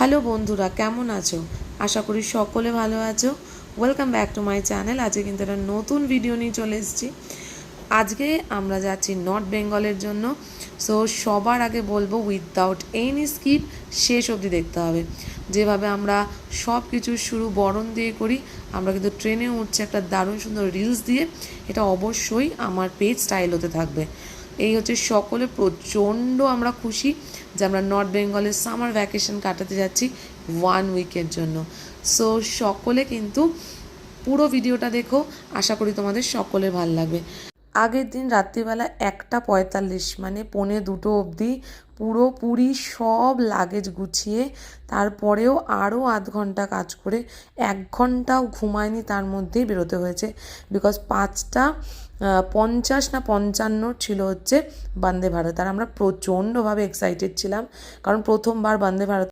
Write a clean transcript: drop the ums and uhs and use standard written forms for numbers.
Hello বন্ধুরা, কেমন আছো? আশা করি সকলে ভালো আছো। Welcome back to my channel. আজকে কিন্তু একটা নতুন ভিডিও নিয়ে চলে এসেছি। আজকে আমরা যাচ্ছি নর্থ বেঙ্গলের জন্য। সো সবার আগে বলবো উইদাউট এনি স্কিপ শেষ অবধি দেখতে হবে। যেভাবে আমরা সব কিছুর শুরু বরণ দিয়ে করি, আমরা কিন্তু ট্রেনে উঠছি একটা দারুণ সুন্দর রিলস দিয়ে। এটা অবশ্যই আমার পেজ স্টাইল হতে থাকবে। এই হচ্ছে সকলে প্রচণ্ড আমরা খুশি যে আমরা নর্থ বেঙ্গলের সামার ভ্যাকেশন কাটাতে যাচ্ছি 1 উইকের জন্য। সো সকলে কিন্তু পুরো ভিডিওটা দেখো, আশা করি তোমাদের সকলের ভালো লাগবে। আগের দিন রাত্রিবেলা 1:45 মানে 1:45 অবধি পুরোপুরি সব লাগেজ গুছিয়ে, তারপরেও আরও আধ ঘন্টা কাজ করে 1 ঘন্টাও ঘুমায়নি, তার মধ্যেই বেরোতে হয়েছে। বিকজ 5:50 না 55 ছিল হচ্ছে বন্দে ভারত। আর আমরা প্রচণ্ডভাবে এক্সাইটেড ছিলাম, কারণ প্রথমবার বন্দে ভারত